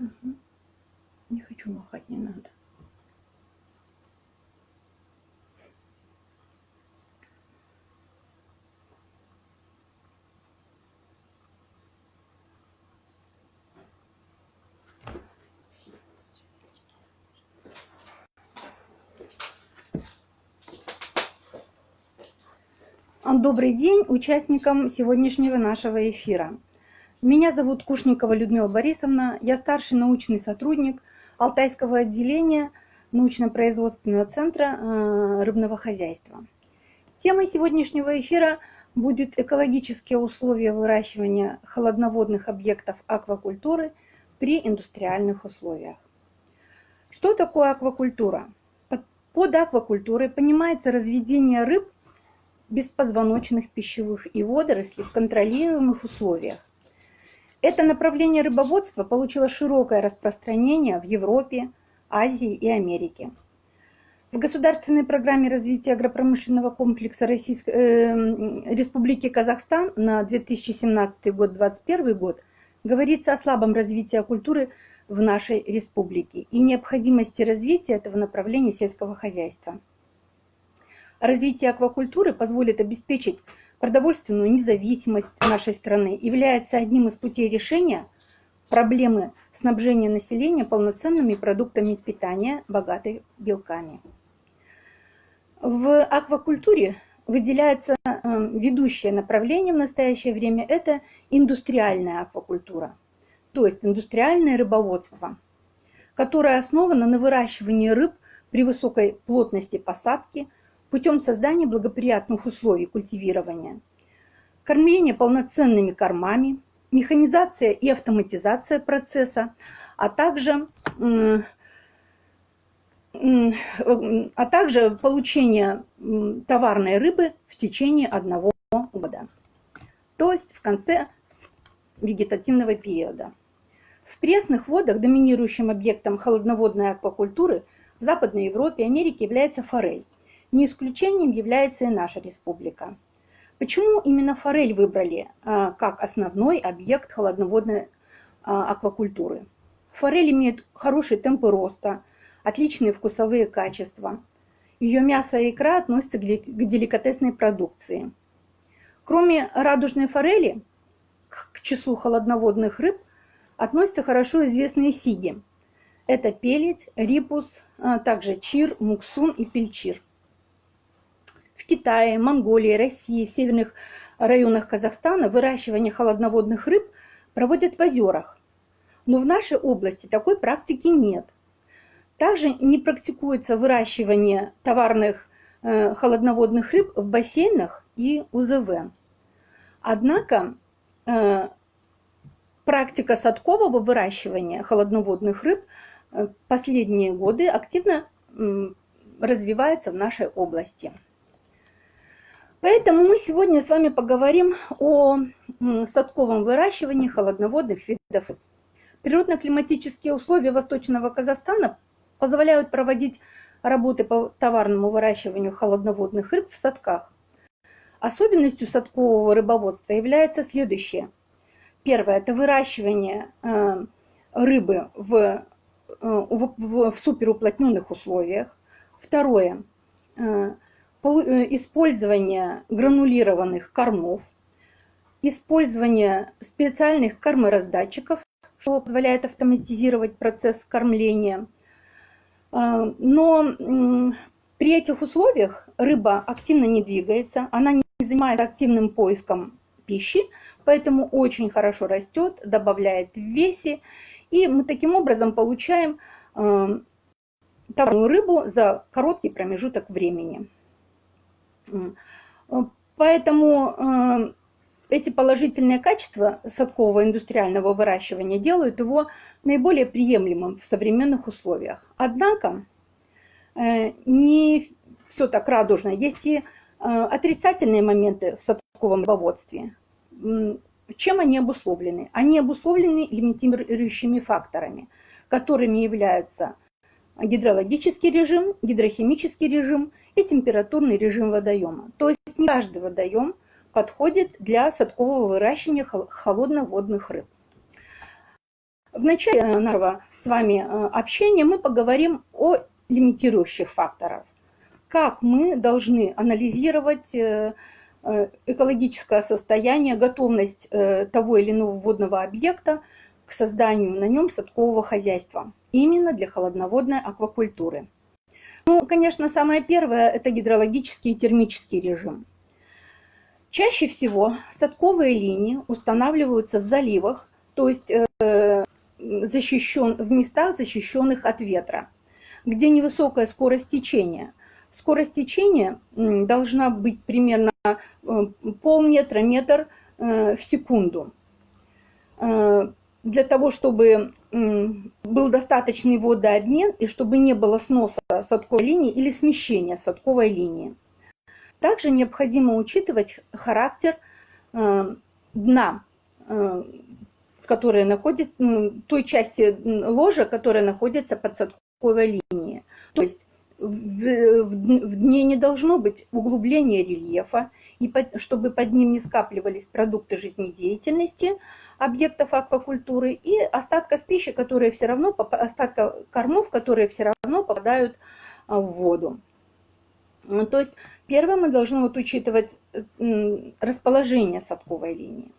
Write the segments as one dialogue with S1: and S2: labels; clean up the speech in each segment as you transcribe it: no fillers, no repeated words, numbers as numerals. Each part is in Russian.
S1: Угу. Не хочу махать, не надо. Добрый день участникам сегодняшнего нашего эфира. Меня зовут Кушникова Людмила Борисовна, я старший научный сотрудник Алтайского отделения научно-производственного центра рыбного хозяйства. Темой сегодняшнего эфира будет экологические условия выращивания холодноводных объектов аквакультуры при индустриальных условиях. Что такое аквакультура? Под аквакультурой понимается разведение рыб, беспозвоночных, пищевых и водорослей в контролируемых условиях. Это направление рыбоводства получило широкое распространение в Европе, Азии и Америке. В государственной программе развития агропромышленного комплекса Республики Казахстан на 2017-2021 год говорится о слабом развитии культуры в нашей республике и необходимости развития этого направления сельского хозяйства. Развитие аквакультуры позволит обеспечить продовольственную независимость нашей страны, является одним из путей решения проблемы снабжения населения полноценными продуктами питания, богатыми белками. В аквакультуре выделяется ведущее направление в настоящее время – это индустриальная аквакультура, то есть индустриальное рыбоводство, которое основано на выращивании рыб при высокой плотности посадки, путем создания благоприятных условий культивирования, кормление полноценными кормами, механизация и автоматизация процесса, а также получение товарной рыбы в течение 1 года, то есть в конце вегетативного периода. В пресных водах доминирующим объектом холодноводной аквакультуры в Западной Европе и Америке является форель. Не исключением является и наша республика. Почему именно форель выбрали как основной объект холодноводной аквакультуры? Форель имеет хорошие темпы роста, отличные вкусовые качества. Ее мясо и икра относятся к деликатесной продукции. Кроме радужной форели, к числу холодноводных рыб относятся хорошо известные сиги. Это пеледь, рипус, также чир, муксун и пельчир. В Китае, Монголии, России, в северных районах Казахстана выращивание холодноводных рыб проводят в озерах. Но в нашей области такой практики нет. Также не практикуется выращивание товарных холодноводных рыб в бассейнах и УЗВ. Однако практика садкового выращивания холодноводных рыб в последние годы активно развивается в нашей области. Поэтому мы сегодня с вами поговорим о садковом выращивании холодноводных видов. Природно-климатические условия Восточного Казахстана позволяют проводить работы по товарному выращиванию холодноводных рыб в садках. Особенностью садкового рыбоводства является следующее. Первое – это выращивание рыбы в суперуплотненных условиях. Второе – использование гранулированных кормов, использование специальных кормораздатчиков, что позволяет автоматизировать процесс кормления. Но при этих условиях рыба активно не двигается, она не занимается активным поиском пищи, поэтому очень хорошо растет, добавляет в весе, и мы таким образом получаем товарную рыбу за короткий промежуток времени. Поэтому эти положительные качества садкового индустриального выращивания делают его наиболее приемлемым в современных условиях. Однако не все так радужно. Есть и отрицательные моменты в садковом рыбоводстве. Чем они обусловлены? Они обусловлены лимитирующими факторами, которыми являются гидрологический режим, гидрохимический режим и температурный режим водоема. То есть не каждый водоем подходит для садкового выращивания холодноводных рыб. В начале нашего с вами общения мы поговорим о лимитирующих факторах. Как мы должны анализировать экологическое состояние, готовность того или иного водного объекта к созданию на нем садкового хозяйства, именно для холодноводной аквакультуры. Ну, конечно, самое первое – это гидрологический и термический режим. Чаще всего садковые линии устанавливаются в заливах, то есть в местах, защищенных от ветра, где невысокая скорость течения. Скорость течения должна быть примерно полметра, метр в секунду. Для того, чтобы был достаточный водообмен и чтобы не было сноса садковой линии или смещения садковой линии. Также необходимо учитывать характер дна, которая находится, той части ложа, которая находится под садковой линией. То есть в дне не должно быть углубления рельефа, и чтобы под ним не скапливались продукты жизнедеятельности объектов аквакультуры и остатков пищи, которые все равно, остатков кормов, которые все равно попадают в воду. То есть первое, мы должны учитывать расположение садковой линии.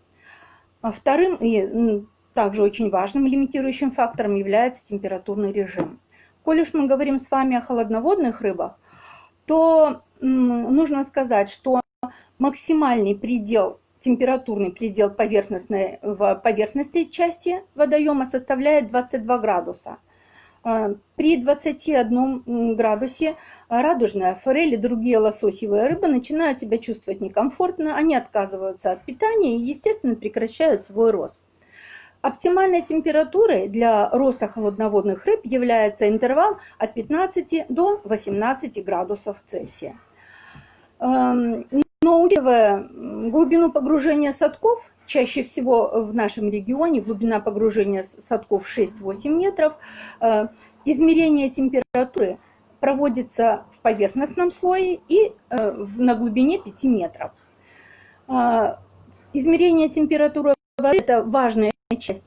S1: Вторым и также очень важным лимитирующим фактором является температурный режим. Коль уж мы говорим с вами о холодноводных рыбах, то нужно сказать, что максимальный предел, температурный предел в поверхностной части водоема составляет 22 градуса. При 21 градусе радужная форель и другие лососевые рыбы начинают себя чувствовать некомфортно, они отказываются от питания и, естественно, прекращают свой рост. Оптимальной температурой для роста холодноводных рыб является интервал от 15 до 18 градусов Цельсия. Но учитывая глубину погружения садков, чаще всего в нашем регионе глубина погружения садков 6-8 метров, измерение температуры проводится в поверхностном слое и на глубине 5 метров. Измерение температуры воды – это важная часть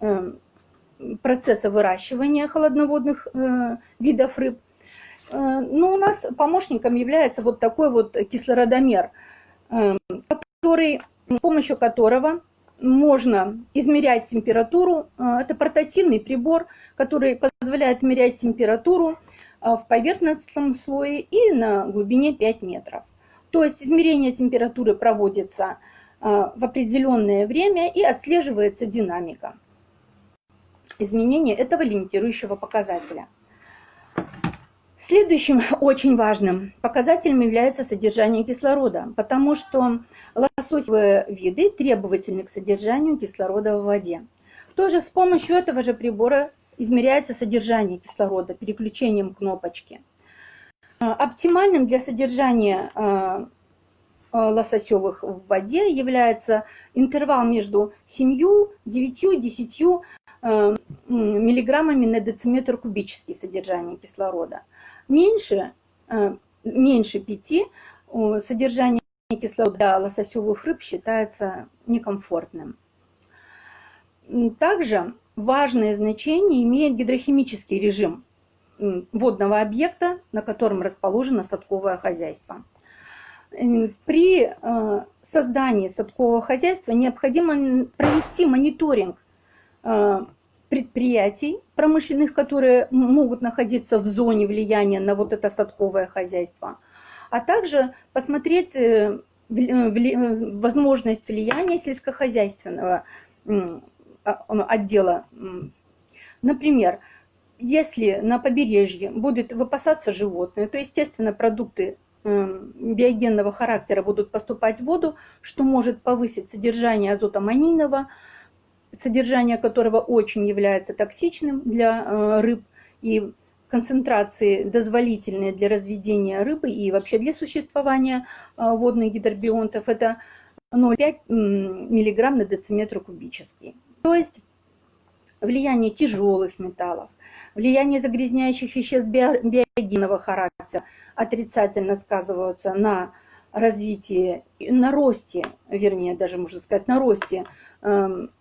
S1: процесса выращивания холодноводных видов рыб. Но у нас помощником является вот такой вот кислородомер, с помощью которого можно измерять температуру. Это портативный прибор, который позволяет измерять температуру в поверхностном слое и на глубине 5 метров. То есть измерение температуры проводится в определенное время и отслеживается динамика изменения этого лимитирующего показателя. Следующим очень важным показателем является содержание кислорода, потому что лососевые виды требовательны к содержанию кислорода в воде. Тоже с помощью этого же прибора измеряется содержание кислорода переключением кнопочки. Оптимальным для содержания лососевых в воде является интервал между 7, 9, 10 миллиграммами на дециметр кубический содержания кислорода. Меньше 5 содержание кислорода для лососевых рыб считается некомфортным. Также важное значение имеет гидрохимический режим водного объекта, на котором расположено садковое хозяйство. При создании садкового хозяйства необходимо провести мониторинг предприятий промышленных, которые могут находиться в зоне влияния на вот это садковое хозяйство, а также посмотреть возможность влияния сельскохозяйственного отдела. Например, если на побережье будет выпасаться животные, то, естественно, продукты биогенного характера будут поступать в воду, что может повысить содержание азотоаммонийного, содержание которого очень является токсичным для рыб, и концентрации дозволительные для разведения рыбы и вообще для существования водных гидробионтов, это 0,5 мг на дециметр кубический. То есть влияние тяжелых металлов, влияние загрязняющих веществ биогенного характера отрицательно сказываются на развитии, на росте, вернее, даже можно сказать, на росте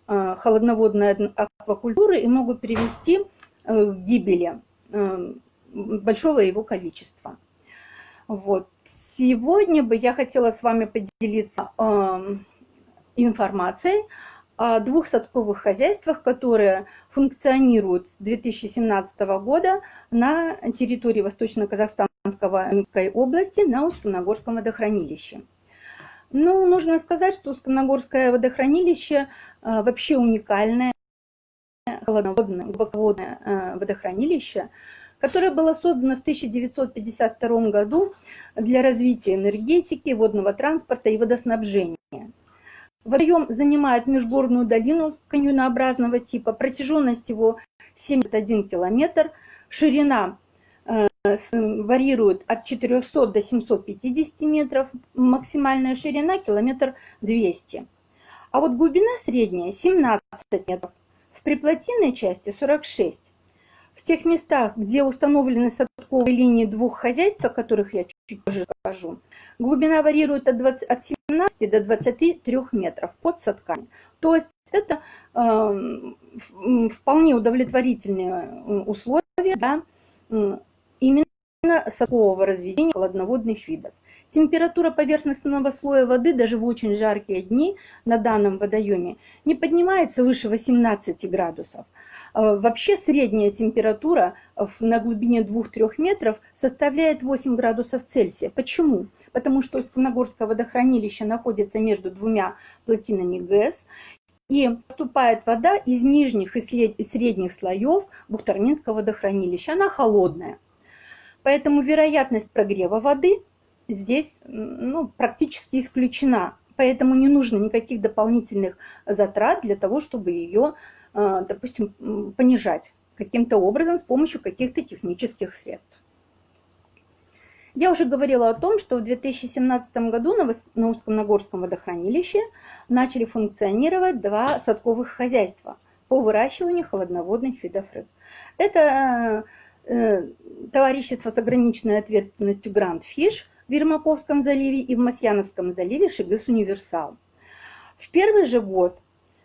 S1: холодноводной аквакультуры и могут привести к гибели большого его количества. Вот. Сегодня бы я хотела с вами поделиться информацией о двух садковых хозяйствах, которые функционируют с 2017 года на территории Восточно-Казахстанской области на Усть-Камногорском водохранилище. Ну, нужно сказать, что Усть-Камногорское водохранилище вообще уникальное, холодноводное, глубоководное водохранилище, которое было создано в 1952 году для развития энергетики, водного транспорта и водоснабжения. Водоем занимает межгорную долину каньонообразного типа, протяженность его 71 километр, ширина варьирует от 400 до 750 метров, максимальная ширина километр 200. А вот глубина средняя 17 метров, в приплотинной части 46. В тех местах, где установлены садковые линии двух хозяйств, о которых я чуть позже скажу, глубина варьирует от 17 до 23 метров под садками. То есть это вполне удовлетворительные условия для именно садкового разведения холодноводных видов. Температура поверхностного слоя воды даже в очень жаркие дни на данном водоеме не поднимается выше 18 градусов. Вообще средняя температура на глубине 2-3 метров составляет 8 градусов Цельсия. Почему? Потому что Усть-Камногорское водохранилище находится между двумя плотинами ГЭС, и поступает вода из нижних и средних слоев Бухтарминского водохранилища. Она холодная. Поэтому вероятность прогрева воды здесь практически исключена. Поэтому не нужно никаких дополнительных затрат для того, чтобы ее, допустим, понижать каким-то образом с помощью каких-то технических средств. Я уже говорила о том, что в 2017 году на Усть-Камногорском водохранилище начали функционировать два садковых хозяйства по выращиванию холодноводных видов рыб. Это товарищество с ограниченной ответственностью Grand Fish в Ермаковском заливе и в Масьяновском заливе Шигыс Универсал. В первый же год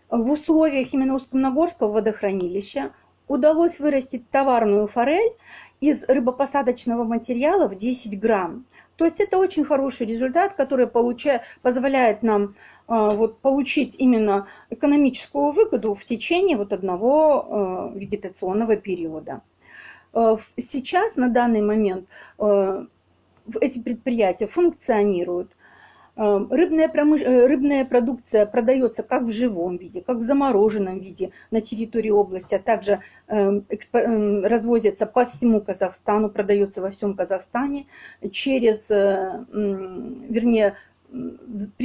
S1: в условиях именно Усть-Камногорского водохранилища удалось вырастить товарную форель из рыбопосадочного материала в 10 грамм. То есть это очень хороший результат, который позволяет нам получить именно экономическую выгоду в течение одного вегетационного периода. Сейчас, на данный момент, эти предприятия функционируют. Рыбная продукция продается как в живом виде, как в замороженном виде на территории области, а также развозится по всему Казахстану, продается во всем Казахстане при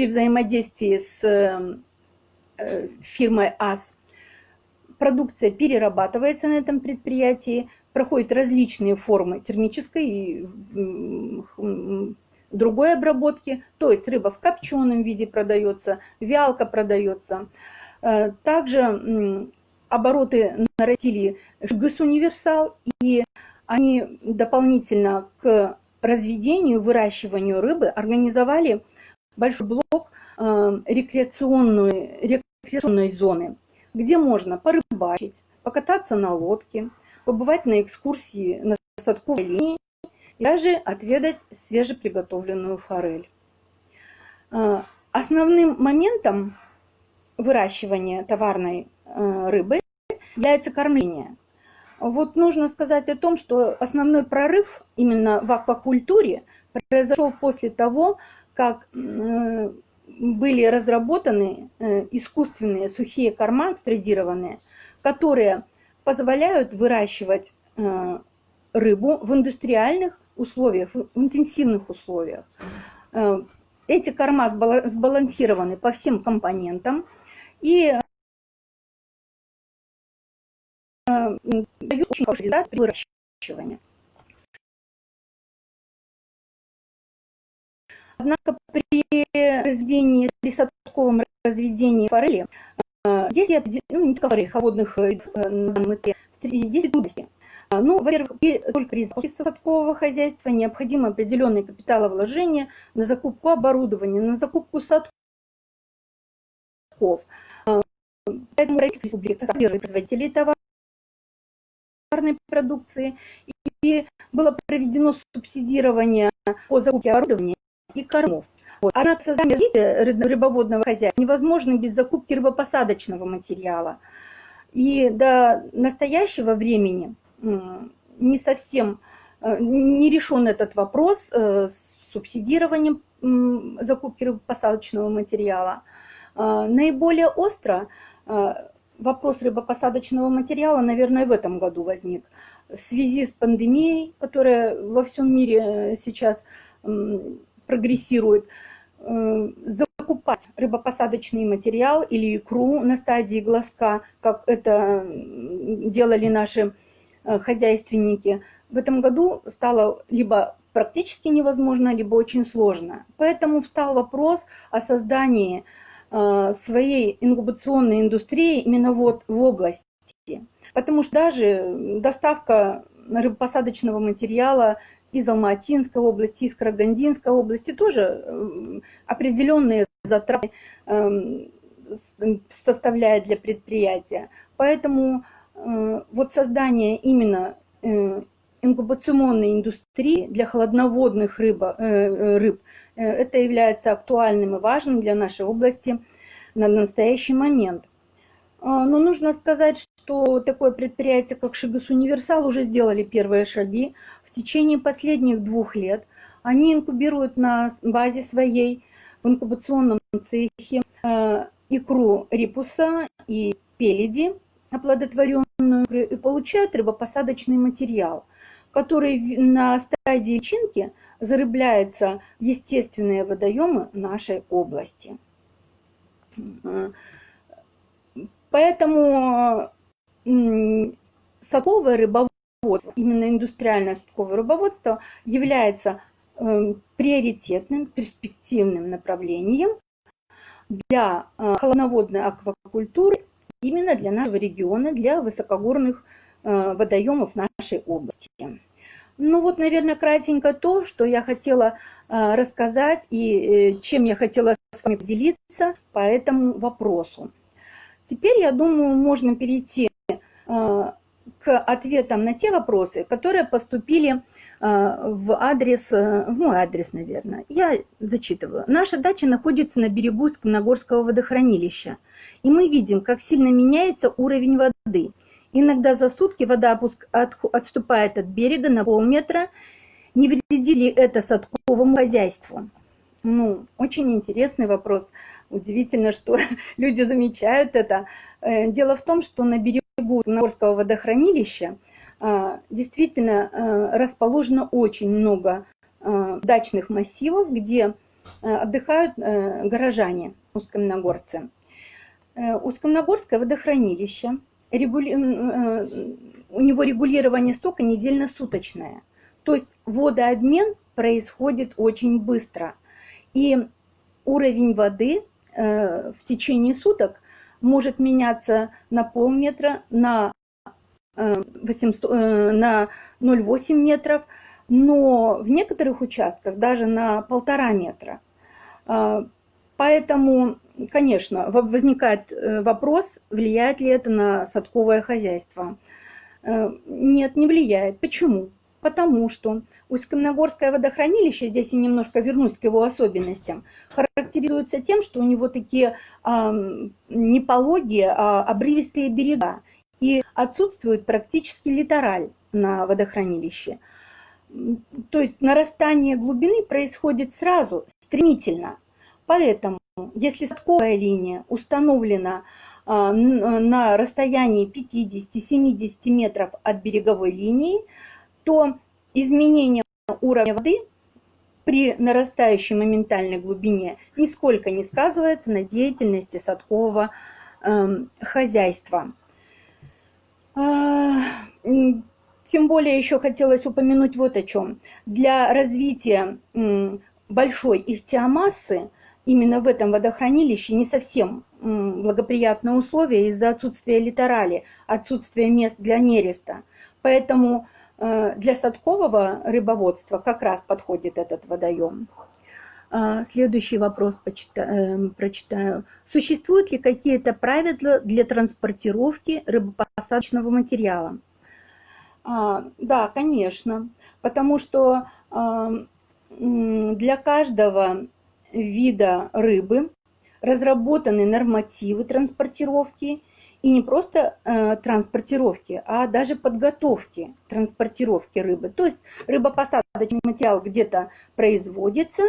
S1: взаимодействии с фирмой АС. Продукция перерабатывается на этом предприятии, проходят различные формы термической и другой обработки, то есть рыба в копченом виде продается, вялка продается. Также обороты нарастили Шигыс Универсал, и они дополнительно к разведению, выращиванию рыбы организовали большой блок рекреационной зоны, где можно порыбачить, покататься на лодке, побывать на экскурсии на садковой линии и даже отведать свежеприготовленную форель. Основным моментом выращивания товарной рыбы является кормление. Вот нужно сказать о том, что основной прорыв именно в аквакультуре произошел после того, как были разработаны искусственные сухие корма, экстрадированные, которые позволяют выращивать рыбу в индустриальных условиях, в интенсивных условиях. Эти корма сбалансированы по всем компонентам и дают очень хороший результат при выращивании. Однако при садковом разведении форели есть не только форели, холодных есть трудности. Во-первых, только при запуске садкового хозяйства необходимо определенные капиталовложения на закупку оборудования, на закупку садков. Для Поэтому Российская Республика поддерживает производителей товарной продукции, и было проведено субсидирование по закупке оборудования и кормов. Однако создание рыбоводного хозяйства невозможно без закупки рыбопосадочного материала. И до настоящего времени не совсем не решен этот вопрос с субсидированием закупки рыбопосадочного материала. Наиболее остро вопрос рыбопосадочного материала, наверное, в этом году возник в связи с пандемией, которая во всем мире сейчас прогрессирует. Закупать рыбопосадочный материал или икру на стадии глазка, как это делали наши хозяйственники, в этом году стало либо практически невозможно, либо очень сложно. Поэтому встал вопрос о создании своей инкубационной индустрии именно вот в области. Потому что даже доставка рыбопосадочного материала из Алматинской области, из Карагандинской области тоже определенные затраты составляет для предприятия. Поэтому вот создание именно инкубационной индустрии для холодноводных рыб, это является актуальным и важным для нашей области на настоящий момент. Но нужно сказать, что такое предприятие, как Шигас Универсал, уже сделали первые шаги. В течение последних 2 лет они инкубируют на базе своей в инкубационном цехе икру рипуса и пеледи, оплодотворенную, и получают рыбопосадочный материал, который на стадии личинки зарыбляется в естественные водоемы нашей области. Поэтому садковое рыбоводство, именно индустриальное садковое рыбоводство, является приоритетным, перспективным направлением для холодноводной аквакультуры именно для нашего региона, для высокогорных водоемов нашей области. Ну вот, наверное, кратенько то, что я хотела рассказать и чем я хотела с вами поделиться по этому вопросу. Теперь, я думаю, можно перейти к ответам на те вопросы, которые поступили в мой адрес, наверное. Я зачитываю. Наша дача находится на берегу Усть-Каменогорского водохранилища, и мы видим, как сильно меняется уровень воды. Иногда за сутки вода отступает от берега на полметра. Не вредит ли это садковому хозяйству? Ну, очень интересный вопрос. Удивительно, что люди замечают это. Дело в том, что на берегу Каменогорского водохранилища действительно расположено очень много дачных массивов, где отдыхают горожане, усть-каменогорцы. Усть-Каменогорское водохранилище, у него регулирование стока недельно-суточное. То есть водообмен происходит очень быстро. И уровень воды в течение суток может меняться на полметра, на 0,8 метров, но в некоторых участках даже на 1,5 метра. Поэтому, конечно, возникает вопрос, влияет ли это на садковое хозяйство. Нет, не влияет. Почему? Потому что Усть-Каменогорское водохранилище, здесь я немножко вернусь к его особенностям, характеризуется тем, что у него такие не пологие, а обрывистые берега. И отсутствует практически литораль на водохранилище. То есть нарастание глубины происходит сразу, стремительно. Поэтому, если садковая линия установлена на расстоянии 50-70 метров от береговой линии, то изменение уровня воды при нарастающей моментальной глубине нисколько не сказывается на деятельности садкового хозяйства. Тем более еще хотелось упомянуть вот о чем. Для развития большой ихтиомассы именно в этом водохранилище не совсем благоприятные условия из-за отсутствия литорали, отсутствия мест для нереста. Поэтому для садкового рыбоводства как раз подходит этот водоем. Следующий вопрос прочитаю. Существуют ли какие-то правила для транспортировки рыбопосадочного материала? Да, конечно, потому что для каждого вида рыбы разработаны нормативы транспортировки, и не просто транспортировки, а даже подготовки транспортировки рыбы. То есть рыбопосадочный материал где-то производится,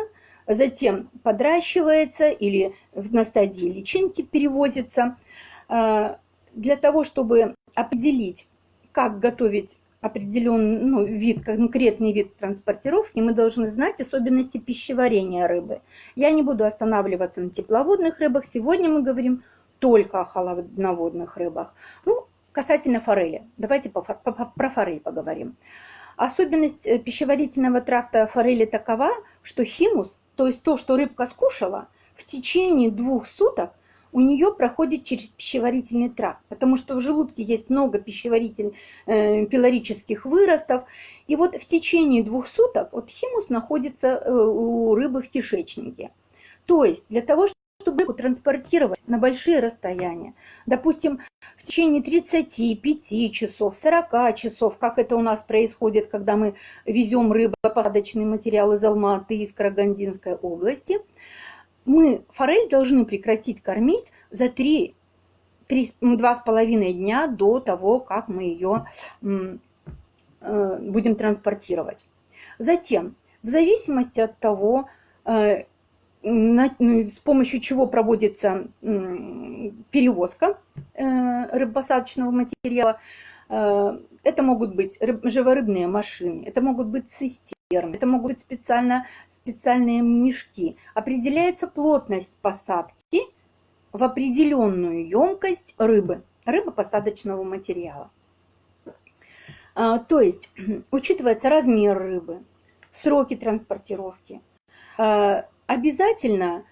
S1: затем подращивается или на стадии личинки перевозится. Для того, чтобы определить, как готовить определенный вид, конкретный вид транспортировки, мы должны знать особенности пищеварения рыбы. Я не буду останавливаться на тепловодных рыбах. Сегодня мы говорим только о холодноводных рыбах. Касательно форели. Давайте про форель поговорим. Особенность пищеварительного тракта форели такова, что химус, то есть то, что рыбка скушала, в течение 2 суток у нее проходит через пищеварительный тракт, потому что в желудке есть много пилорических выростов. И вот в течение 2 суток химус находится у рыбы в кишечнике. То есть для того, чтобы рыбу транспортировать на большие расстояния, допустим, в течение 35 часов, 40 часов, как это у нас происходит, когда мы везем рыбопосадочный материал из Алма-Аты, из Карагандинской области, мы форель должны прекратить кормить за 2,5 дня до того, как мы ее будем транспортировать. Затем, в зависимости от того, с помощью чего проводится перевозка рыбопосадочного материала, это могут быть живорыбные машины, это могут быть цистерны, это могут быть специальные мешки. Определяется плотность посадки в определенную емкость рыбопосадочного материала. То есть учитывается размер рыбы, сроки транспортировки. Обязательно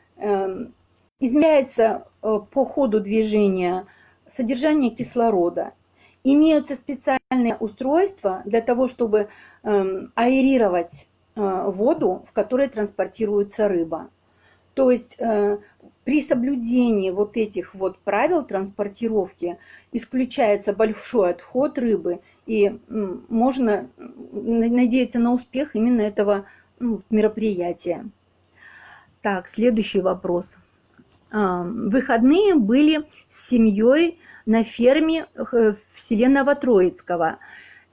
S1: измеряется по ходу движения содержание кислорода. Имеются специальные устройства для того, чтобы аэрировать воду, в которой транспортируется рыба. То есть при соблюдении этих правил транспортировки исключается большой отход рыбы, и можно надеяться на успех именно этого мероприятия. Так, следующий вопрос. Выходные были с семьей на ферме в селе Новотроицкого.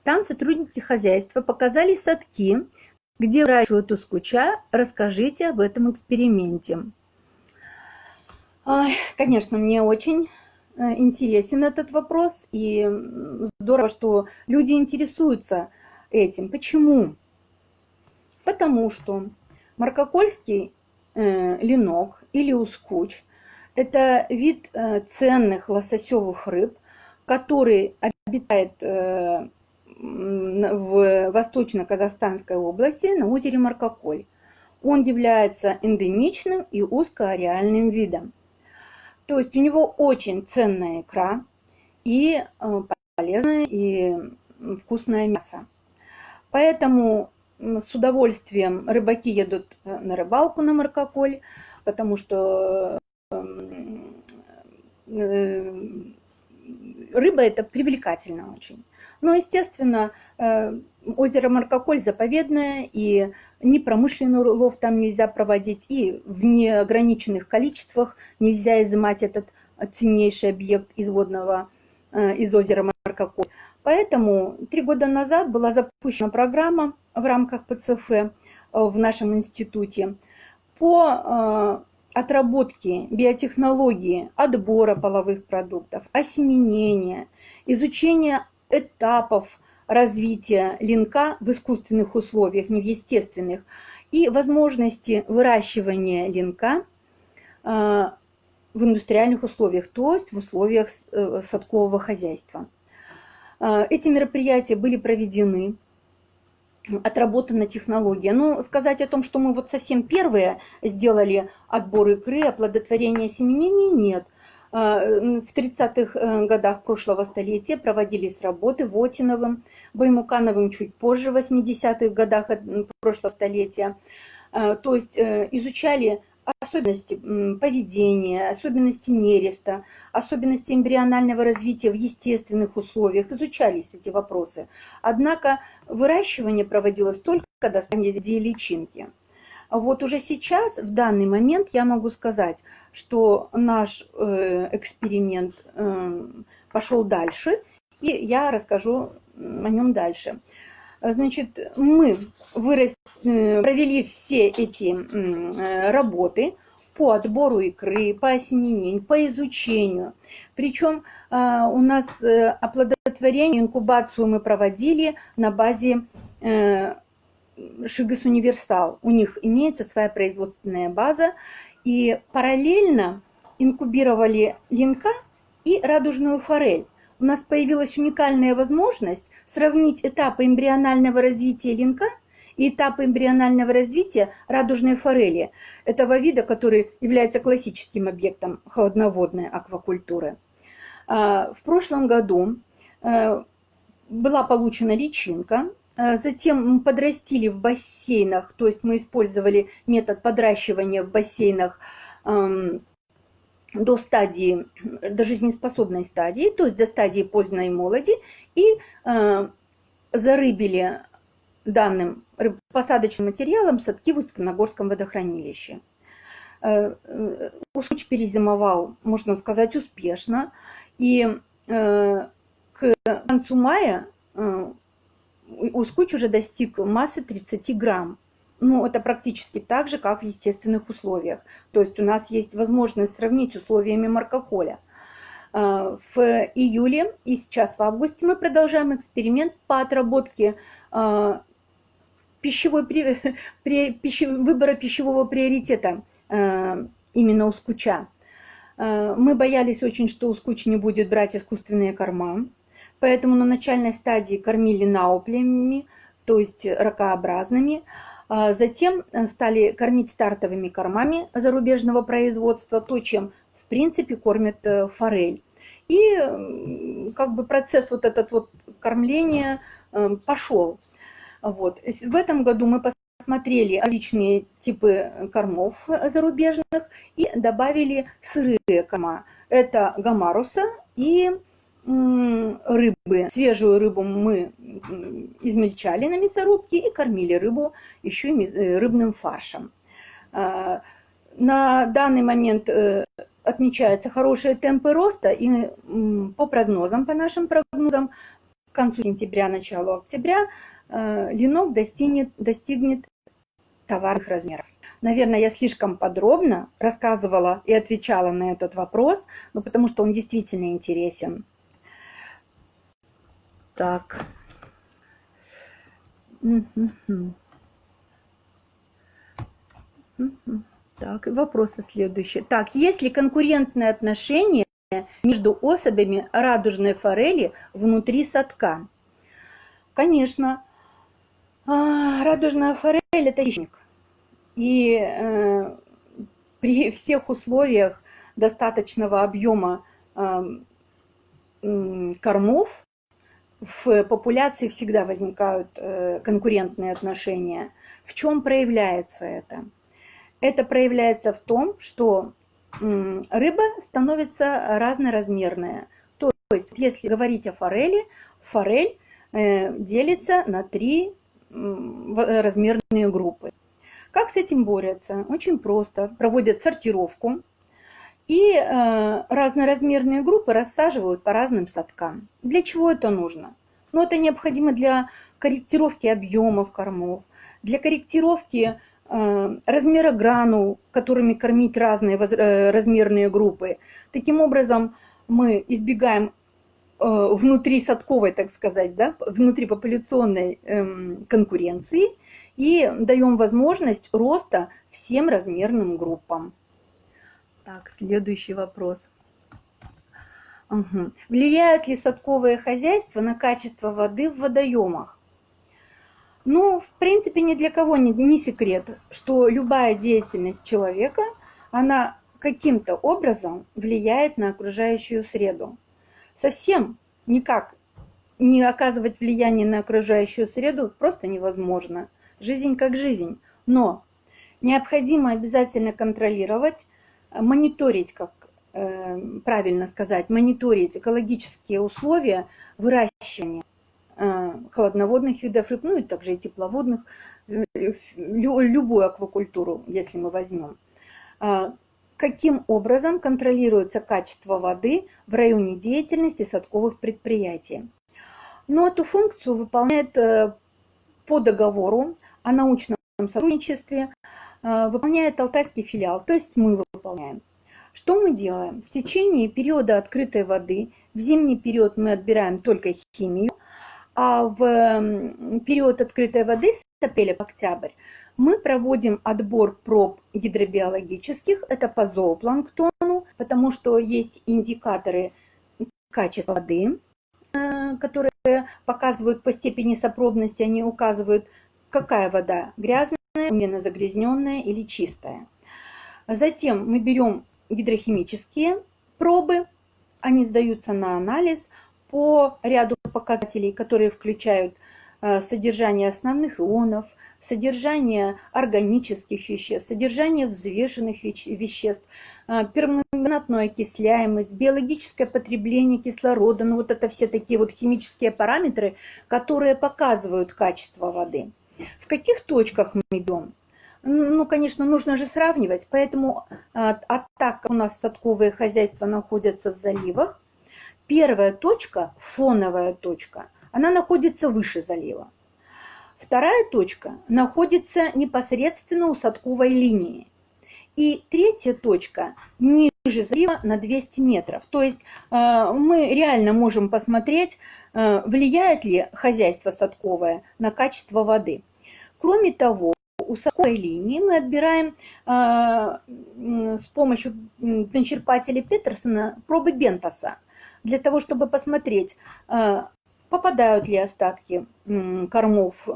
S1: Там сотрудники хозяйства показали садки, где выращивают ускуча. Расскажите об этом эксперименте. Конечно, мне очень интересен этот вопрос, и здорово, что люди интересуются этим. Почему? Потому что маркокольский ленок или ускуч – это вид ценных лососевых рыб, который обитает в Восточно-Казахстанской области на озере Маркоколь. Он является эндемичным и узкоареальным видом. То есть у него очень ценная икра и полезное и вкусное мясо. Поэтому с удовольствием рыбаки едут на рыбалку на Маркоколь, потому что рыба это привлекательно очень. Но, естественно, озеро Маркоколь заповедное, и ни промышленный лов там нельзя проводить, и в неограниченных количествах нельзя изымать этот ценнейший объект из озера Маркоколь. Поэтому 3 года назад была запущена программа в рамках ПЦФ в нашем институте по отработке биотехнологии отбора половых продуктов, осеменения, изучения этапов развития ленка в искусственных условиях, не в естественных, и возможности выращивания ленка в индустриальных условиях, то есть в условиях садкового хозяйства. Эти мероприятия были проведены, отработана технология. Но сказать о том, что мы совсем первые сделали отбор икры, оплодотворение осеменения, нет. В 30-х годах прошлого столетия проводились работы Вотиновым, Баймукановым чуть позже, в 80-х годах прошлого столетия. то есть изучали особенности поведения, особенности нереста, особенности эмбрионального развития в естественных условиях, изучались эти вопросы. Однако выращивание проводилось только до стадии личинки. Вот уже сейчас, в данный момент, я могу сказать, что наш эксперимент пошел дальше, и я расскажу о нем дальше. Значит, мы провели все эти работы по отбору икры, по осеменению, по изучению. Причем у нас оплодотворение, инкубацию мы проводили на базе Шигес Универсал. У них имеется своя производственная база. И параллельно инкубировали линка и радужную форель. У нас появилась уникальная возможность сравнить этапы эмбрионального развития линка и этапы эмбрионального развития радужной форели, этого вида, который является классическим объектом холодноводной аквакультуры. В прошлом году была получена личинка, затем мы подрастили в бассейнах, то есть мы использовали метод подращивания в бассейнах до жизнеспособной стадии, то есть до стадии поздней молоди, и зарыбили данным посадочным материалом садки в Усть-Каменогорском водохранилище. Ускуч перезимовал, можно сказать, успешно, и к концу мая Ускуч уже достиг массы 30 грамм. Ну, это практически так же, как в естественных условиях. То есть у нас есть возможность сравнить с условиями маркоколя. В июле и сейчас в августе мы продолжаем эксперимент по отработке выбора пищевого приоритета именно ускуча. Мы боялись очень, что ускуч не будет брать искусственные корма, поэтому на начальной стадии кормили науплями, то есть ракообразными. Затем стали кормить стартовыми кормами зарубежного производства, то, чем в принципе кормят форель. И как бы процесс вот этот вот кормления пошел. Вот. В этом году мы посмотрели различные типы кормов зарубежных и добавили сырые корма. Это гамаруса и рыбы. Свежую рыбу мы измельчали на мясорубке и кормили рыбу еще и рыбным фаршем. На данный момент отмечаются хорошие темпы роста, и по прогнозам, по нашим прогнозам, к концу сентября, началу октября линок достигнет товарных размеров. Наверное, я слишком подробно рассказывала и отвечала на этот вопрос, но потому что он действительно интересен. Так. Так, и вопросы следующие. Так, есть ли конкурентные отношения между особями радужной форели внутри садка? Конечно. Радужная форель – это хищник. И при всех условиях достаточного объема кормов в популяции всегда возникают конкурентные отношения. В чем проявляется это? Это проявляется в том, что рыба становится разноразмерная. То есть, если говорить о форели, форель делится на 3 размерные группы. Как с этим борются? Очень просто. Проводят сортировку. И разноразмерные группы рассаживают по разным садкам. Для чего это нужно? Ну, это необходимо для корректировки объемов кормов, для корректировки размера гранул, которыми кормить разные размерные группы. Таким образом, мы избегаем внутрисадковой, так сказать, да, внутрипопуляционной конкуренции и даем возможность роста всем размерным группам. Так, следующий вопрос. Угу. Влияют ли садковые хозяйства на качество воды в водоемах? Ну, в принципе, ни для кого не секрет, что любая деятельность человека, она каким-то образом влияет на окружающую среду. Совсем никак не оказывать влияние на окружающую среду просто невозможно. Жизнь как жизнь. Но Необходимо обязательно контролировать, мониторить, как правильно сказать, мониторить экологические условия выращивания холодноводных видов рыб, ну и также и тепловодных, любую аквакультуру, если мы возьмем. Каким образом контролируется качество воды в районе деятельности садковых предприятий? Но эту функцию выполняет по договору о научном сотрудничестве, выполняет Алтайский филиал, то есть мы выполняем. Что мы делаем? В течение периода открытой воды, в зимний период мы отбираем только химию, а в период открытой воды с апреля по октябрь мы проводим отбор проб гидробиологических, это по зоопланктону, потому что есть индикаторы качества воды, которые показывают по степени сопробности, они указывают, какая вода грязная, умеренно загрязненная или чистая. Затем мы берем гидрохимические пробы, они сдаются на анализ по ряду показателей, которые включают содержание основных ионов, содержание органических веществ, содержание взвешенных веществ, перманганатную окисляемость, биологическое потребление кислорода, ну вот это все такие вот химические параметры, которые показывают качество воды. В каких точках мы идем? Ну, конечно, нужно же сравнивать, поэтому, так как у нас садковые хозяйства находятся в заливах, первая точка, фоновая точка, она находится выше залива. Вторая точка находится непосредственно у садковой линии. И третья точка ниже залива на 200 метров. То есть мы реально можем посмотреть, влияет ли хозяйство садковое на качество воды. Кроме того, у садковой линии мы отбираем с помощью начерпателя Петерсона пробы бентоса, для того, чтобы посмотреть, попадают ли остатки кормов,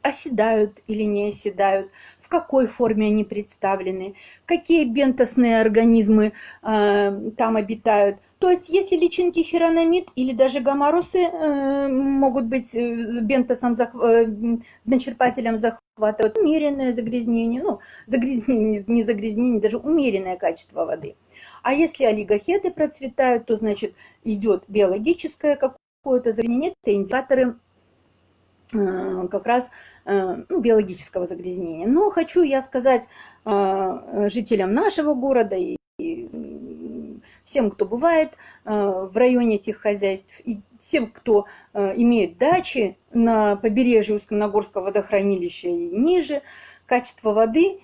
S1: оседают или не оседают, в какой форме они представлены, какие бентосные организмы там обитают. То есть, если личинки хираномид или даже гоморосы могут быть бентосом, начерпателем захватывать умеренное загрязнение, ну, загрязнение, не загрязнение, даже умеренное качество воды. А если олигохеты процветают, то, значит, идет биологическое какое-то загрязнение, это индикаторы как раз биологического загрязнения. Но хочу я сказать жителям нашего города и всем, кто бывает в районе этих хозяйств, и всем, кто имеет дачи на побережье Усть-Каменогорского водохранилища и ниже, качество воды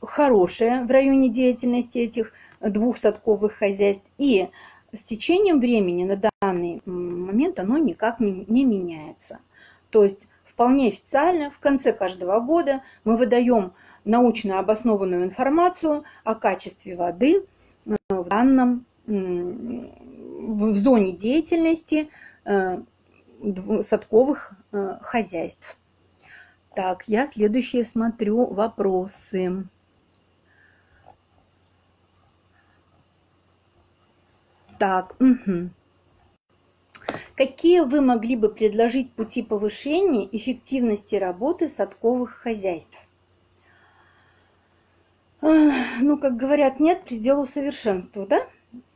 S1: хорошее в районе деятельности этих двух садковых хозяйств. И с течением времени на данный момент оно никак не меняется. То есть вполне официально в конце каждого года мы выдаем научно обоснованную информацию о качестве воды в зоне деятельности садковых хозяйств. Так, я следующие смотрю вопросы. Так, Какие вы могли бы предложить пути повышения эффективности работы садковых хозяйств? Ну, как говорят, нет предела совершенству, да?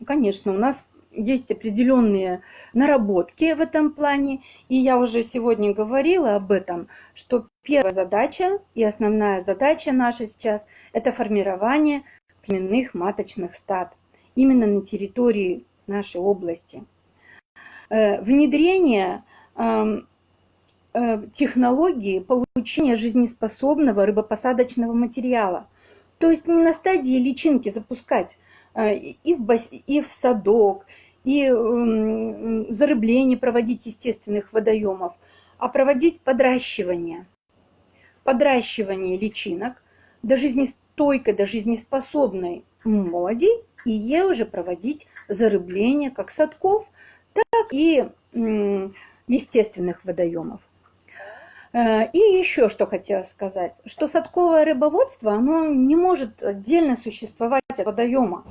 S1: Конечно, у нас есть определенные наработки в этом плане, и я уже сегодня говорила об этом, что первая задача и основная задача наша сейчас – это формирование племенных маточных стад именно на территории нашей области. Внедрение технологии получения жизнеспособного рыбопосадочного материала. То есть не на стадии личинки запускать и в садок, и зарыбление проводить естественных водоемов, а проводить подращивание. Подращивание личинок до жизнестойкой, до жизнеспособной молоди, и ей уже проводить зарыбление как садков, так и естественных водоемов. И еще что хотела сказать, что садковое рыбоводство, оно не может отдельно существовать от водоема.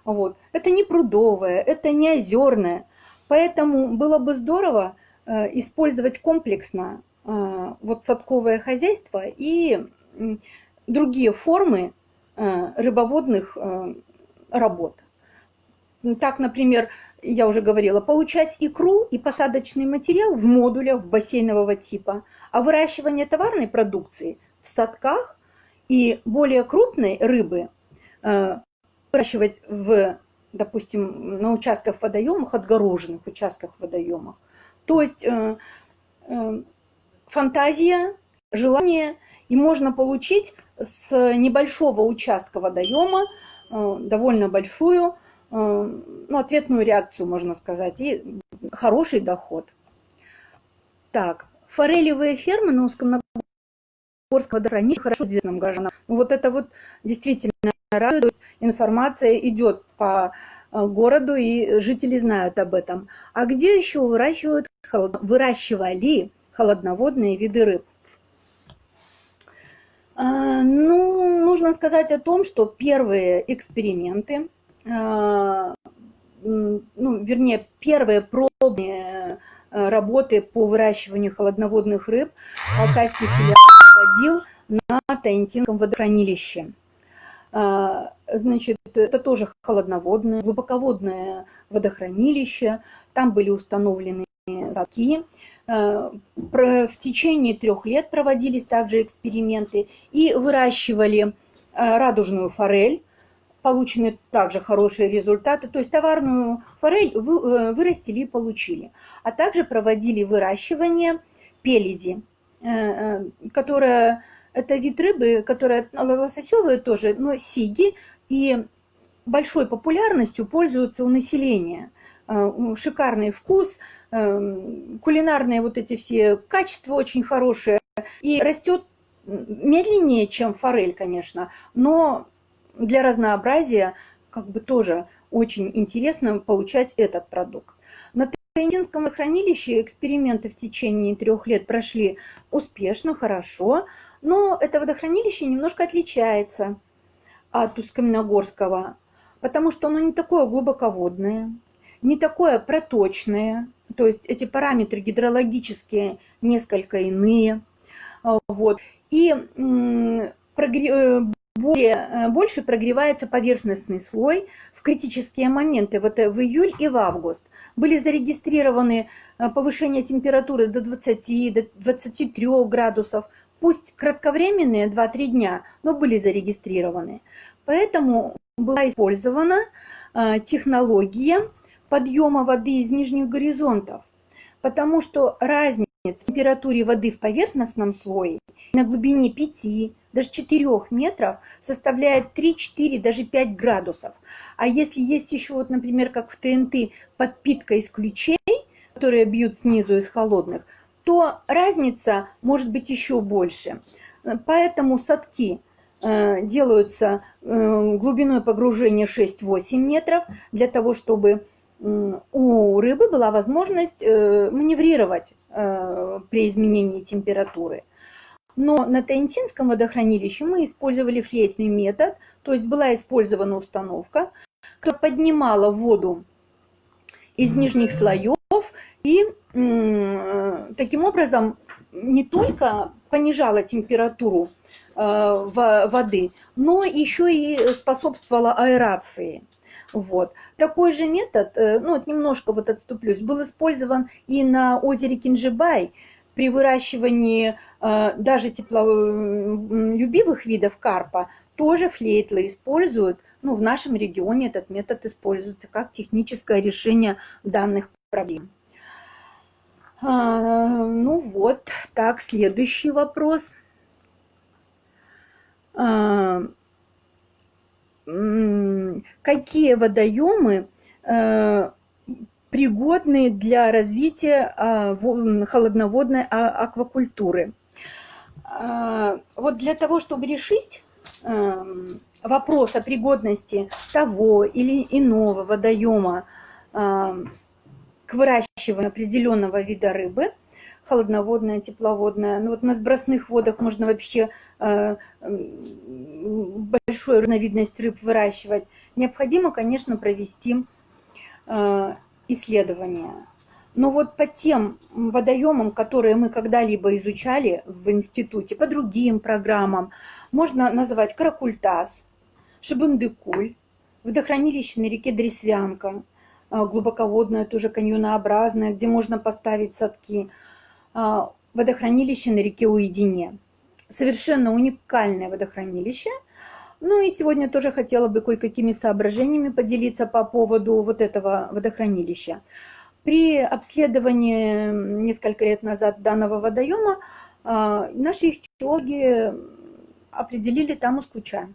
S1: Вот. Это не прудовое, это не озерное. Поэтому было бы здорово использовать комплексно вот садковое хозяйство и другие формы рыбоводных работ. Так, например, я уже говорила, получать икру и посадочный материал в модулях бассейнового типа, а выращивание товарной продукции в садках и более крупной рыбы выращивать допустим, на участках водоемах, отгороженных участках водоемах. То есть фантазия, желание, и можно получить с небольшого участка водоема довольно большую, ответную реакцию, можно сказать, и хороший доход. Так, форелевые фермы на узком Горского водохранилища хорошо известным горожанам. Вот это вот действительно радует, информация идет по городу, и жители знают об этом. А где еще выращивали холодноводные виды рыб? Нужно сказать о том, что первые эксперименты, первые пробные работы по выращиванию холодноводных рыб Алтайский филиал проводил на Таинтинском водохранилище. Значит, это тоже холодноводное, глубоководное водохранилище. Там были установлены садки. В течение 3 лет проводились также эксперименты и выращивали радужную форель. Получены также хорошие результаты. То есть товарную форель вырастили и получили. А также проводили выращивание пеледи, которая... Это вид рыбы, которая лососевая тоже, но сиги, и большой популярностью пользуются у населения. Шикарный вкус, кулинарные вот эти все качества очень хорошие. И растет медленнее, чем форель, конечно, но для разнообразия как бы тоже очень интересно получать этот продукт. На Таинтинском хранилище эксперименты в течение 3 лет прошли успешно, хорошо. Но это водохранилище немножко отличается от Усть-Каменогорского, потому что оно не такое глубоководное, не такое проточное, то есть эти параметры гидрологические несколько иные. Вот. И больше прогревается поверхностный слой в критические моменты, в июль и в август. Были зарегистрированы повышение температуры до 20, до 23 градусов, пусть кратковременные, 2-3 дня, но были зарегистрированы. Поэтому была использована технология подъема воды из нижних горизонтов, потому что разница в температуре воды в поверхностном слое на глубине 5, даже 4 метров составляет 3-4, даже 5 градусов. А если есть еще, вот, например, как в ТНТ, подпитка из ключей, которые бьют снизу из холодных, то разница может быть еще больше. Поэтому садки делаются глубиной погружения 6-8 метров, для того, чтобы у рыбы была возможность маневрировать при изменении температуры. Но на Таинтинском водохранилище мы использовали флейтный метод, то есть была использована установка, которая поднимала воду из нижних слоев и таким образом не только понижала температуру воды, но еще и способствовала аэрации. Вот. Такой же метод, немножко отступлюсь, был использован и на озере Кинжибай при выращивании даже теплолюбивых видов карпа. Тоже флейтлы используют. В нашем регионе этот метод используется как техническое решение данных проблем. Так, следующий вопрос. Какие водоемы пригодны для развития холодноводной аквакультуры? Вот для того, чтобы решить вопрос о пригодности того или иного водоема к выращиванию определенного вида рыбы, холодноводная, тепловодная. На сбросных водах можно вообще большую разновидность рыб выращивать. Необходимо, конечно, провести исследования. Но вот по тем водоемам, которые мы когда-либо изучали в институте, по другим программам, можно называть Каракультас, Шабындыкуль, водохранилище на реке Дресвянка, глубоководное, тоже каньонообразное, где можно поставить садки, водохранилище на реке Уедине. Совершенно уникальное водохранилище. Ну и сегодня тоже хотела бы кое-какими соображениями поделиться по поводу вот этого водохранилища. При обследовании несколько лет назад данного водоема наши ихтиологи определили там ускуча.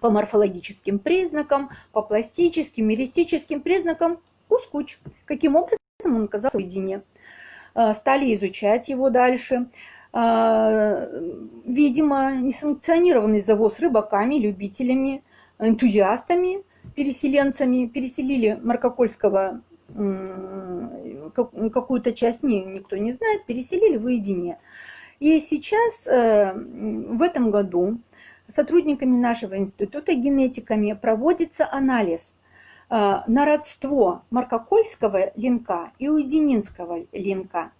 S1: По морфологическим признакам, по пластическим, меристическим признакам ускуч. Каким образом он оказался в Уедине. Стали изучать его дальше. Видимо, несанкционированный завоз рыбаками, любителями, энтузиастами, переселенцами переселили Маркокольского какую-то часть, никто не знает, переселили в Уедине. И сейчас, в этом году, сотрудниками нашего института, генетиками, проводится анализ на родство Маркокольского линка и Уедининского линка.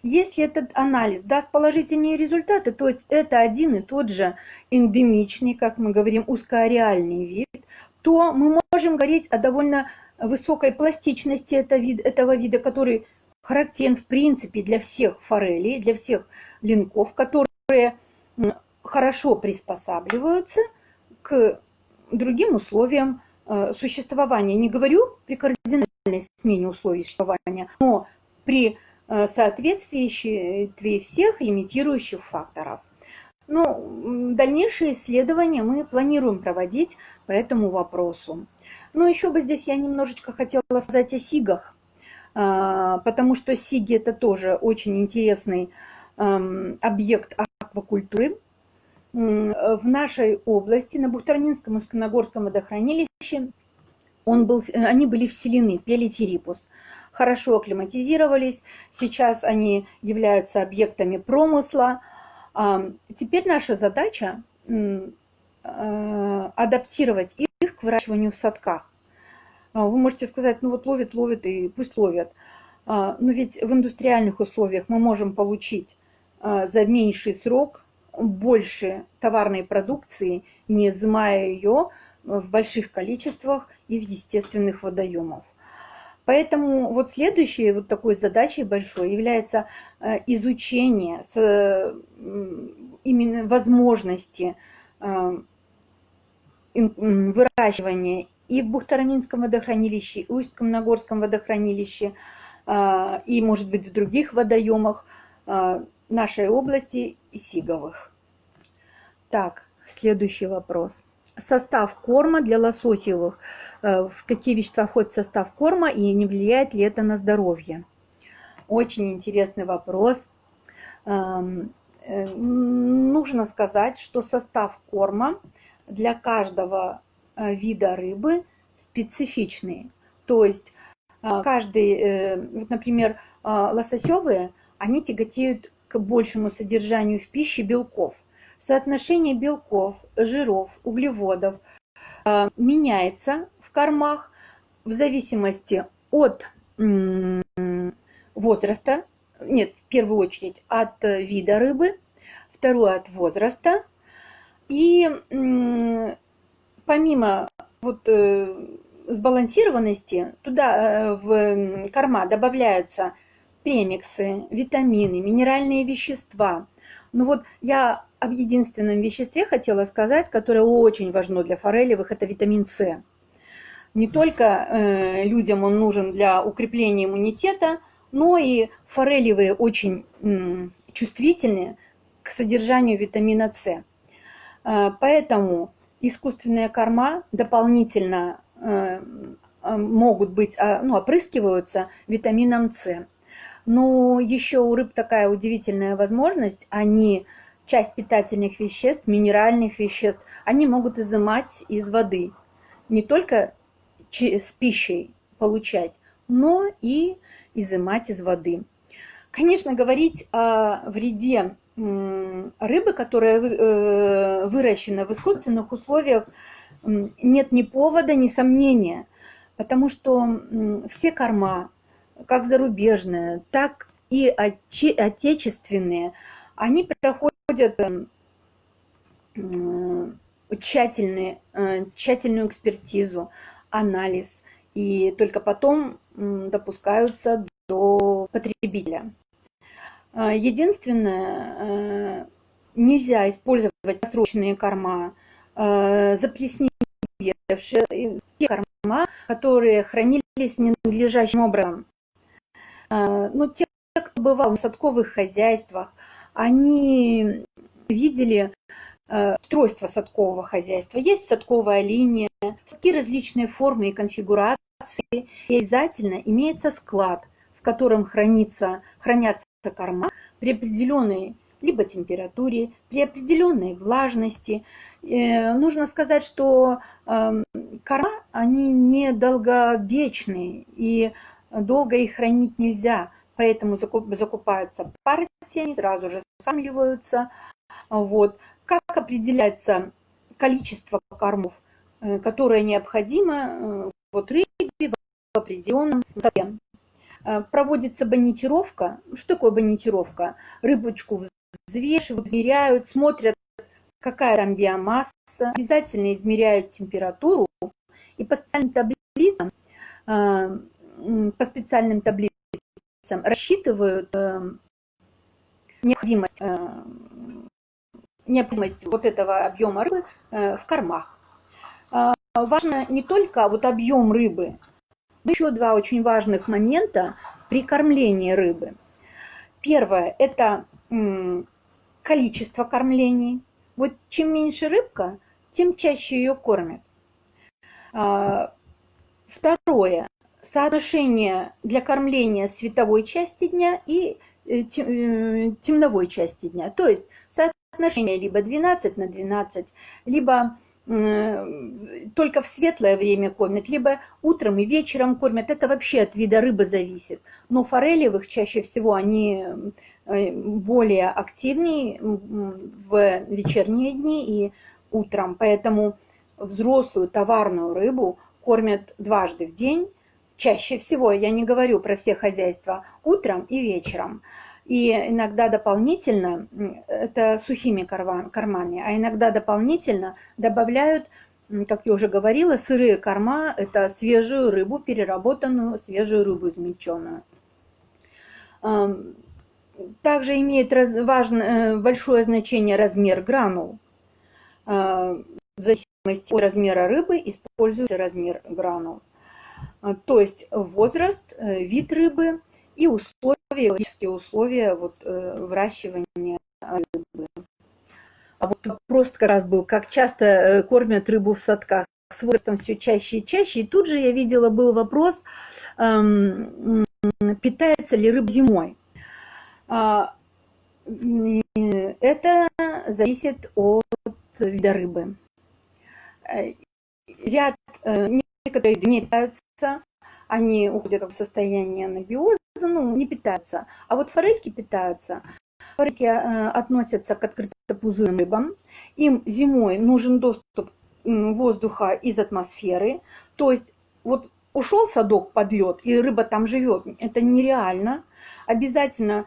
S1: Если этот анализ даст положительные результаты, то есть это один и тот же эндемичный, как мы говорим, узкоареальный вид, то мы можем говорить о довольно высокой пластичности этого вида, который характерен в принципе для всех форелей, для всех линков, которые хорошо приспосабливаются к другим условиям существования. Не говорю при кардинальной смене условий существования, но при соответствии всех лимитирующих факторов. Ну, дальнейшие исследования мы планируем проводить по этому вопросу. Но еще бы здесь я немножечко хотела сказать о сигах, потому что сиги это тоже очень интересный объект аквакультуры. В нашей области, на Бухтарнинском и Сканогорском водохранилище, они были вселены, пелетирипус. Хорошо акклиматизировались, сейчас они являются объектами промысла. Теперь наша задача адаптировать их к выращиванию в садках. Вы можете сказать, ну вот ловят и пусть ловят. Но ведь в индустриальных условиях мы можем получить за меньший срок больше товарной продукции, не изымая ее в больших количествах из естественных водоемов. Поэтому вот следующей вот такой задачей большой является изучение именно возможности выращивания и в Бухтараминском водохранилище, и в Усть-Камногорском водохранилище, и, может быть, в других водоемах нашей области сиговых. Так, следующий вопрос. Состав корма для лососевых. В какие вещества входит в состав корма и не влияет ли это на здоровье? Очень интересный вопрос. Нужно сказать, что состав корма для каждого вида рыбы специфичный. То есть каждый, например, лососевые, они тяготеют к большему содержанию в пище белков. Соотношение белков, жиров, углеводов меняется в кормах в зависимости от возраста, нет, в первую очередь от вида рыбы, второе от возраста. И помимо вот сбалансированности, туда в корма добавляются премиксы, витамины, минеральные вещества. Но вот я об единственном веществе хотела сказать, которое очень важно для форелевых, это витамин С. Не только людям он нужен для укрепления иммунитета, но и форелевые очень чувствительны к содержанию витамина С. Поэтому искусственные корма дополнительно могут быть, опрыскиваются витамином С. Но еще у рыб такая удивительная возможность, они часть питательных веществ, минеральных веществ, они могут изымать из воды. Не только с пищей получать, но и изымать из воды. Конечно, говорить о вреде рыбы, которая выращена в искусственных условиях, нет ни повода, ни сомнения, потому что все корма, как зарубежные, так и отечественные, они проходят тщательную экспертизу, анализ, и только потом допускаются до потребителя. Единственное, нельзя использовать просроченные корма, заплесневевшие, те корма, которые хранились ненадлежащим образом. Но те, кто бывал в садковых хозяйствах, они видели устройство садкового хозяйства. Есть садковая линия, садки различные формы и конфигурации, и обязательно имеется склад, в котором хранятся корма при определенной либо температуре, при определенной влажности. Нужно сказать, что корма, они не долговечные, и долго их хранить нельзя, поэтому закупаются партии, они сразу же скармливаются. Вот. Как определяется количество кормов, которое необходимо рыбе в определенном саде? Проводится бонитировка. Что такое бонитировка? Рыбочку взвешивают, измеряют, смотрят, какая там биомасса, обязательно измеряют температуру и по специальным таблицам рассчитывают необходимость вот этого объема рыбы в кормах. Важно не только объем рыбы, но еще два очень важных момента при кормлении рыбы. Первое – это количество кормлений. Вот чем меньше рыбка, тем чаще ее кормят. Второе – соотношение для кормления световой части дня и темновой части дня. То есть соотношение либо 12 на 12, либо только в светлое время кормят, либо утром и вечером кормят. Это вообще от вида рыбы зависит. Но форелевых чаще всего они более активнее в вечерние дни и утром. Поэтому взрослую товарную рыбу кормят дважды в день. Чаще всего, я не говорю про все хозяйства, утром и вечером. И иногда дополнительно, это сухими кормами, а иногда дополнительно добавляют, как я уже говорила, сырые корма, это свежую рыбу, переработанную, свежую рыбу измельченную. Также имеет большое значение размер гранул. В зависимости от размера рыбы используется размер гранул. То есть возраст, вид рыбы и экологические условия выращивания рыбы. А вот вопрос как раз был, как часто кормят рыбу в садках. С возрастом все чаще и чаще. И тут же я видела, был вопрос, питается ли рыба зимой. Это зависит от вида рыбы. Некоторые не питаются, они уходят в состояние анабиоза, не питаются. А вот форельки питаются. Форельки относятся к открытопузырым рыбам. Им зимой нужен доступ воздуха из атмосферы. То есть вот ушел садок под лед, и рыба там живет. Это нереально. Обязательно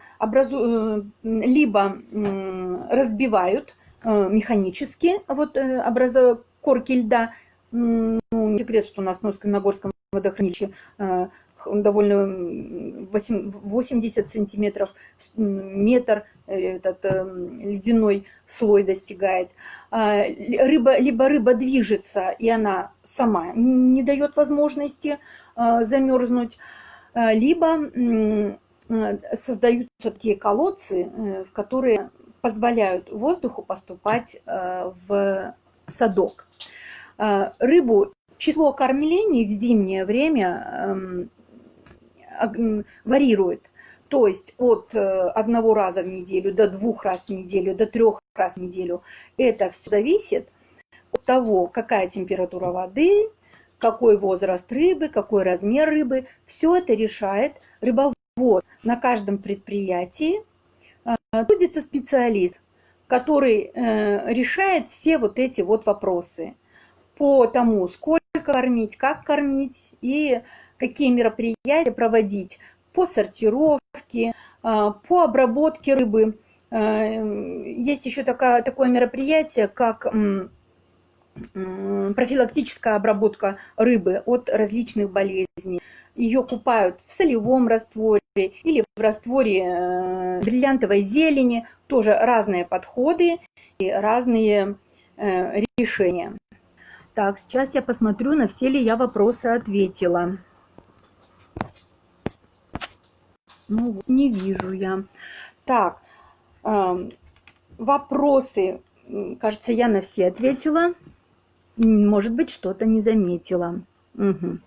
S1: либо разбивают механически, корки льда. Не секрет, что у нас на Ногорском водохранилище довольно 80 сантиметров, метр этот ледяной слой достигает. Либо рыба движется, и она сама не дает возможности замерзнуть, либо создаются такие колодцы, в которые позволяют воздуху поступать в садок. Рыбу число кормлений в зимнее время варьирует. То есть от 1 раза в неделю до 2 раз в неделю, до 3 раз в неделю. Это все зависит от того, какая температура воды, какой возраст рыбы, какой размер рыбы. Все это решает рыбовод. На каждом предприятии находится специалист, который решает все вот эти вот вопросы по тому, сколько кормить, как кормить и какие мероприятия проводить по сортировке, по обработке рыбы. Есть еще такое мероприятие, как профилактическая обработка рыбы от различных болезней. Ее купают в солевом растворе или в растворе бриллиантовой зелени. Тоже разные подходы и разные решения. Так, сейчас я посмотрю, на все ли я вопросы ответила. Ну, вот, не вижу я. Так, вопросы, кажется, я на все ответила. Может быть, что-то не заметила. Угу.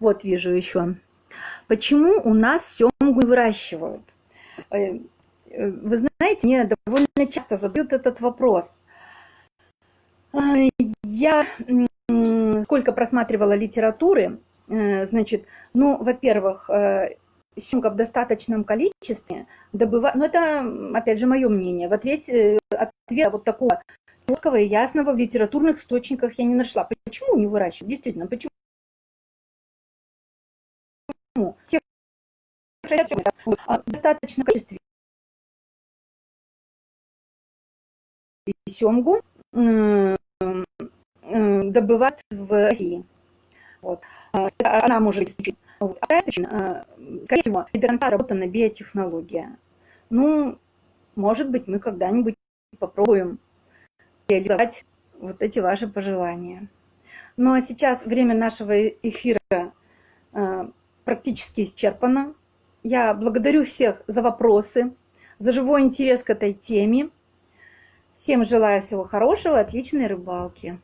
S1: Вот вижу еще. Почему у нас семгу не выращивают? Вы знаете, мне довольно часто задают этот вопрос. Я сколько просматривала литературы, значит, ну, во-первых, семга в достаточном количестве добывать, ну, это, опять же, мое мнение. Ответа вот такого четкого и ясного в литературных источниках я не нашла. Почему не выращивают? Действительно, почему? Всех в достаточном количестве семгу добывать в России. Вот. Она может исключить. Вот. А причина, скорее всего, до конца работана биотехнология. Ну, может быть, мы когда-нибудь попробуем реализовать вот эти ваши пожелания. Ну а сейчас время нашего эфира практически исчерпано. Я благодарю всех за вопросы, за живой интерес к этой теме. Всем желаю всего хорошего, отличной рыбалки.